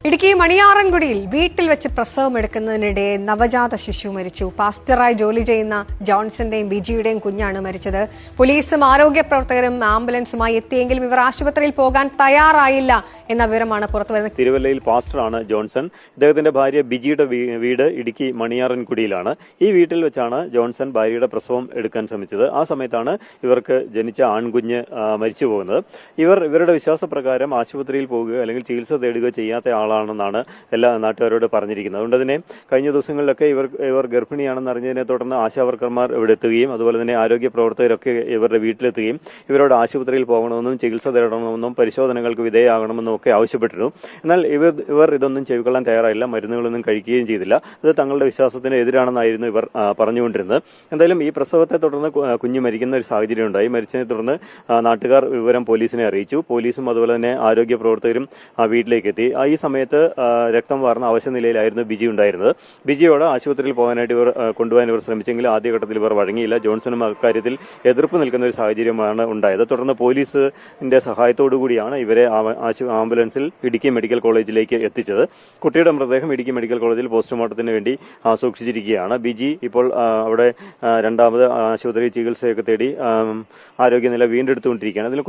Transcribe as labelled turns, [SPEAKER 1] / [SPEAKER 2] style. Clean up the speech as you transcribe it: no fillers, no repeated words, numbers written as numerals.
[SPEAKER 1] ഇടുക്കി മണിയാറൻകുടിയിൽ വീട്ടിൽ വെച്ച് പ്രസവമെടുക്കുന്നതിനിടെ നവജാത ശിശു മരിച്ചു. പാസ്റ്ററായി ജോലി ചെയ്യുന്ന ജോൺസന്റെയും ബിജിയുടെയും കുഞ്ഞാണ് മരിച്ചത്. പോലീസും ആരോഗ്യ പ്രവർത്തകരും ആംബുലൻസുമായി എത്തിയെങ്കിലും ഇവർ ആശുപത്രിയിൽ പോകാൻ തയ്യാറായില്ല എന്ന വിവരമാണ് പുറത്തുവരുന്നത്.
[SPEAKER 2] തിരുവല്ലയിൽ പാസ്റ്ററാണ് ജോൺസൺ. ഇദ്ദേഹത്തിന്റെ ഭാര്യ ബിജിയുടെ വീട് ഇടുക്കി മണിയാറൻകുടിയിലാണ്. ഈ വീട്ടിൽ വെച്ചാണ് ജോൺസൺ ഭാര്യയുടെ പ്രസവം എടുക്കാൻ ശ്രമിച്ചത്. ആ സമയത്താണ് ഇവർക്ക് ജനിച്ച ആൺകുഞ്ഞ് മരിച്ചു പോകുന്നത്. ഇവരുടെ വിശ്വാസപ്രകാരം ആശുപത്രിയിൽ പോകുക അല്ലെങ്കിൽ ചികിത്സ തേടുക ചെയ്യാത്ത ആളാണെന്നാണ് എല്ലാ നാട്ടുകാരോട് പറഞ്ഞിരിക്കുന്നത്. അതുകൊണ്ട് തന്നെ കഴിഞ്ഞ ദിവസങ്ങളിലൊക്കെ ഇവർ ഗർഭിണിയാണെന്ന് അറിഞ്ഞതിനെ തുടർന്ന് ആശാവർക്കർമാർ ഇവിടെ എത്തുകയും അതുപോലെ തന്നെ ആരോഗ്യ പ്രവർത്തകരൊക്കെ ഇവരുടെ വീട്ടിലെത്തുകയും ഇവരോട് ആശുപത്രിയിൽ പോകണമെന്നും ചികിത്സ തേടണമെന്നും പരിശോധനകൾക്ക് വിധേയമാകണമെന്നും ഒക്കെ ആവശ്യപ്പെട്ടിരുന്നു. എന്നാൽ ഇവർ ഇതൊന്നും ചെവിക്കൊള്ളാൻ തയ്യാറായില്ല. മരുന്നുകളൊന്നും കഴിക്കുകയും ചെയ്തില്ല. ഇത് തങ്ങളുടെ വിശ്വാസത്തിന് എതിരാണെന്നായിരുന്നു ഇവർ പറഞ്ഞുകൊണ്ടിരുന്നത്. എന്തായാലും ഈ പ്രസവത്തെ തുടർന്ന് കുഞ്ഞ് മരിക്കുന്ന ഒരു സാഹചര്യം ഉണ്ടായി. മരിച്ചതിനെ തുടർന്ന് നാട്ടുകാർ വിവരം പോലീസിനെ അറിയിച്ചു. പോലീസും അതുപോലെ തന്നെ ആരോഗ്യ പ്രവർത്തകരും വീട്ടിലേക്ക് എത്തി. ഈ സമയത്ത് രക്തം വാർന്ന അവശനിലയിലായിരുന്നു ബിജി ഉണ്ടായിരുന്നത്. ബിജിയോട് ആശുപത്രിയിൽ പോകാനായിട്ട് കൊണ്ടുപോകാൻ ഇവർ ശ്രമിച്ചെങ്കിലും ആദ്യഘട്ടത്തിൽ ഇവർ വഴങ്ങിയില്ല. ജോൺസണും അക്കാര്യത്തിൽ എതിർപ്പ് നിൽക്കുന്ന ഒരു സാഹചര്യമാണ് ഉണ്ടായത്. തുടർന്ന് പോലീസിന്റെ സഹായത്തോടുകൂടിയാണ് ഇവരെ ആംബുലൻസിൽ ഇടുക്കി മെഡിക്കൽ കോളേജിലേക്ക് എത്തിച്ചത്. കുട്ടിയുടെ മൃതദേഹം ഇടുക്കി മെഡിക്കൽ കോളേജിൽ പോസ്റ്റ്മോർട്ടത്തിന് വേണ്ടി സൂക്ഷിച്ചിരിക്കുകയാണ്. ബിജി ഇപ്പോൾ അവിടെ രണ്ടാമത് ആശുപത്രി ചികിത്സയൊക്കെ തേടി ആരോഗ്യനില വീണ്ടെടുത്തുകൊണ്ടിരിക്കുകയാണ്. അതിൽ